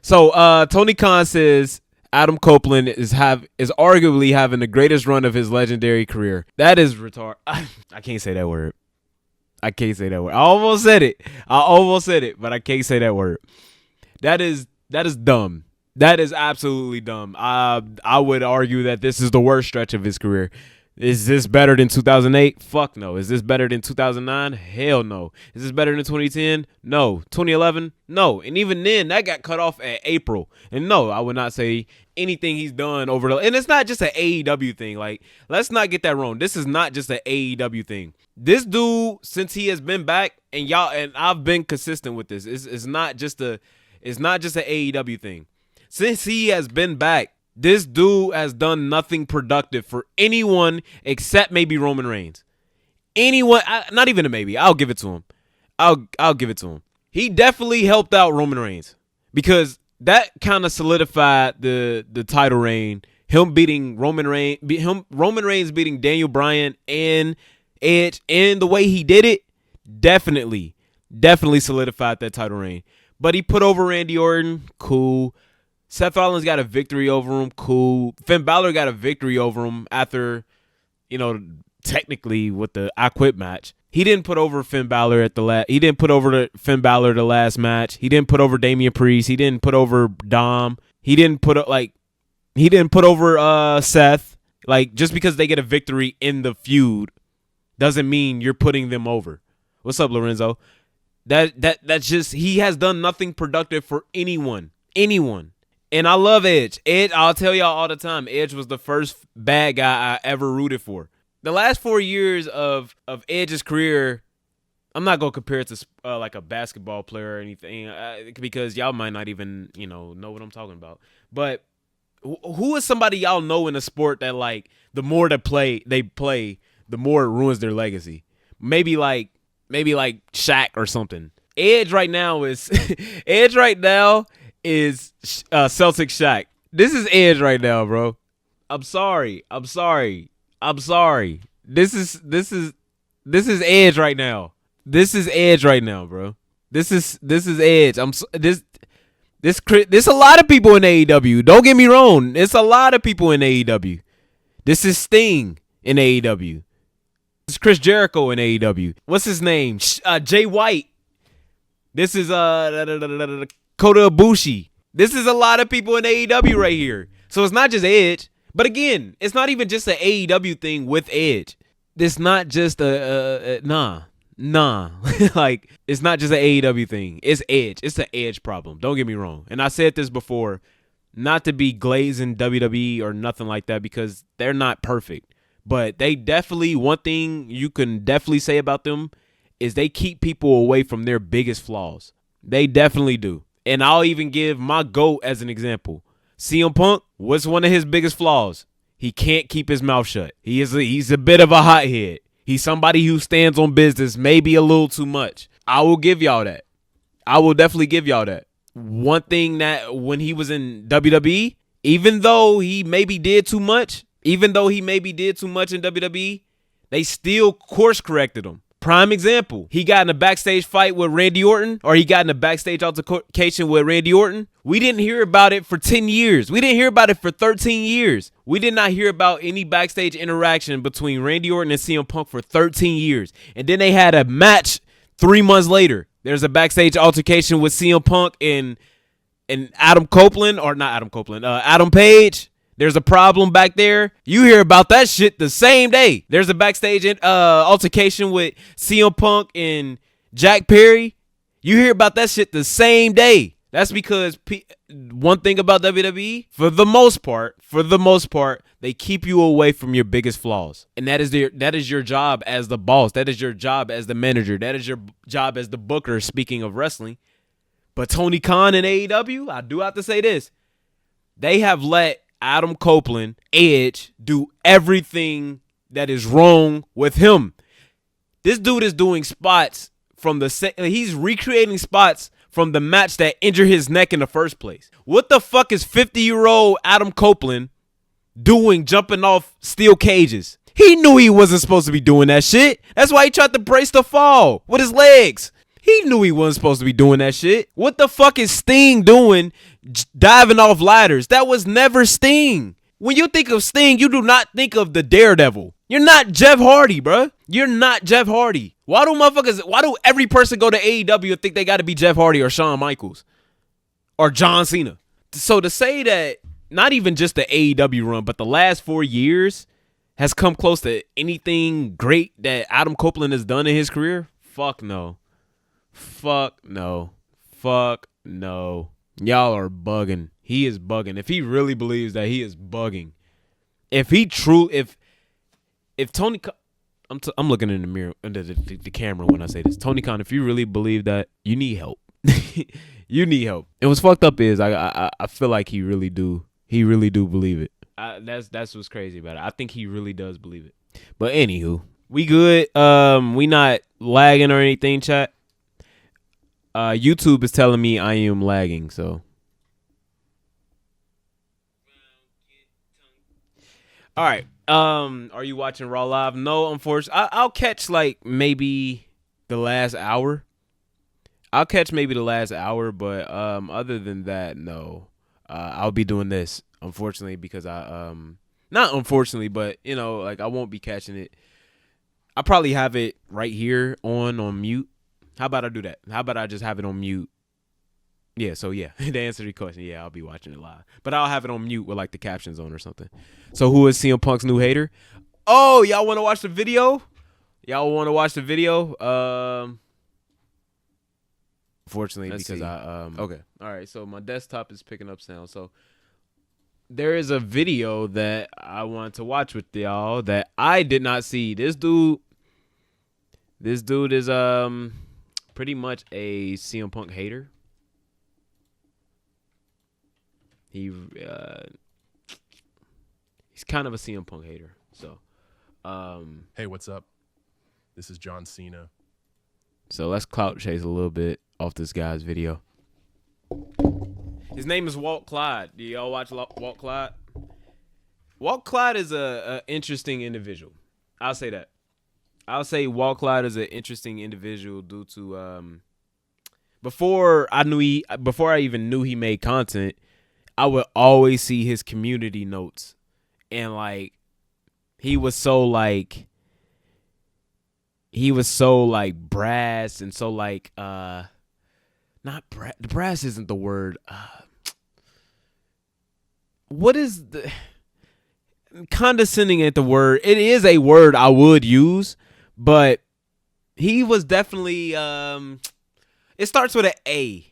So Tony Khan says Adam Copeland is arguably having the greatest run of his legendary career. That is retard. I can't say that word. I almost said it, but I can't say that word. That is dumb. That is absolutely dumb. I would argue that this is the worst stretch of his career. Is this better than 2008? Fuck no. Is this better than 2009? Hell no. Is this better than 2010? No. 2011? No. And even then, that got cut off at April. And no, I would not say anything he's done over the... And it's not just an AEW thing. Like, let's not get that wrong. This is not just an AEW thing. This dude, since he has been back, and I've been consistent with this. It's not just an AEW thing. Since he has been back, this dude has done nothing productive for anyone except maybe Roman Reigns. Anyone, not even a maybe. I'll give it to him. I'll give it to him. He definitely helped out Roman Reigns because that kind of solidified the title reign. Him beating Roman Reigns beating Daniel Bryan and Edge, and the way he did it, definitely solidified that title reign. But he put over Randy Orton, cool. Seth Rollins got a victory over him, cool. Finn Balor got a victory over him after, technically with the I Quit match. He didn't put over Finn Balor He didn't put over Finn Balor the last match. He didn't put over Damian Priest. He didn't put over Dom. He didn't put over Seth. Like, just because they get a victory in the feud doesn't mean you're putting them over. What's up, Lorenzo? That's just, he has done nothing productive for anyone. And I love Edge. I'll tell y'all all the time, Edge was the first bad guy I ever rooted for. The last 4 years of Edge's career, I'm not going to compare it to like a basketball player or anything because y'all might not even, know what I'm talking about. But who is somebody y'all know in a sport that, like, the more they play, the more it ruins their legacy? Maybe like Shaq or something. Edge right now is Celtic Shaq. This is Edge right now, bro. I'm sorry. This is Edge right now. This is Edge right now, bro. This is Edge. There's a lot of people in AEW. Don't get me wrong. It's a lot of people in AEW. This is Sting in AEW. This is Chris Jericho in AEW. What's his name? Jay White. This is Kota Ibushi. This is a lot of people in AEW right here. So it's not just Edge. But again, it's not even just an AEW thing with Edge. It's not just nah. Like, it's not just an AEW thing. It's Edge. It's an Edge problem. Don't get me wrong. And I said this before, not to be glazing WWE or nothing like that because they're not perfect. But they definitely, one thing you can definitely say about them is they keep people away from their biggest flaws. They definitely do. And I'll even give my GOAT as an example. CM Punk, what's one of his biggest flaws? He can't keep his mouth shut. He's a bit of a hothead. He's somebody who stands on business maybe a little too much. I will give y'all that. I will definitely give y'all that. One thing that when he was in WWE, even though he maybe did too much in WWE, they still course corrected him. Prime example, he got in a backstage fight with Randy Orton, or he got in a backstage altercation with Randy Orton. We didn't hear about it for 10 years. We didn't hear about it for 13 years. We did not hear about any backstage interaction between Randy Orton and CM Punk for 13 years. And then they had a match 3 months later. There's a backstage altercation with CM Punk and Adam Page. There's a problem back there. You hear about that shit the same day. There's a backstage altercation with CM Punk and Jack Perry. You hear about that shit the same day. That's because one thing about WWE, for the most part, they keep you away from your biggest flaws. And that is your job as the boss. That is your job as the manager. That is your job as the booker, speaking of wrestling. But Tony Khan and AEW, I do have to say this. They have let Adam Copeland, Edge, do everything that is wrong with him. This dude is doing spots he's recreating spots from the match that injured his neck in the first place. What the fuck is 50-year-old Adam Copeland doing jumping off steel cages? He knew he wasn't supposed to be doing that shit. That's why he tried to brace the fall with his legs. He knew he wasn't supposed to be doing that shit. What the fuck is Sting doing diving off ladders. That was never Sting. When you think of Sting, you do not think of the Daredevil. You're not Jeff Hardy, bruh. You're not Jeff Hardy. Why do every person go to AEW and think they got to be Jeff Hardy or Shawn Michaels or John Cena? So to say that not even just the AEW run, but the last 4 years has come close to anything great that Adam Copeland has done in his career, fuck no. Fuck no. Fuck no. Y'all are bugging. He is bugging. If he really believes that, he is bugging. If Tony, I'm looking in the mirror under the camera when I say this. Tony Khan, if you really believe that, you need help. You need help. And what's fucked up is I feel like he really do believe it. That's what's crazy about it. I think he really does believe it. But anywho, we good. We not lagging or anything, chat. YouTube is telling me I am lagging, so. All right. Are you watching Raw Live? No, unfortunately. I'll catch like maybe the last hour. But other than that, no. I'll be doing this, unfortunately, because not unfortunately, but like I won't be catching it. I probably have it right here on mute. How about I do that? How about I just have it on mute? Yeah, so yeah, to answer your question, yeah, I'll be watching it live. But I'll have it on mute with like the captions on or something. So who is CM Punk's new hater? Oh, y'all want to watch the video? Unfortunately, Let's because see. okay. All right, so my desktop is picking up sound. So there is a video that I want to watch with y'all that I did not see. This dude is pretty much a CM Punk hater. He's kind of a CM Punk hater. So, Hey, what's up? This is John Cena. So let's clout chase a little bit off this guy's video. His name is Walt Clyde. Do y'all watch Walt Clyde? Walt Clyde is a interesting individual. I'll say that. I'll say Walt Clyde is an interesting individual due to before I even knew he made content, I would always see his community notes, and like he was so like brass and so like not brass isn't the word. What is the condescending at the word? It is a word I would use, but he was definitely it starts with an A.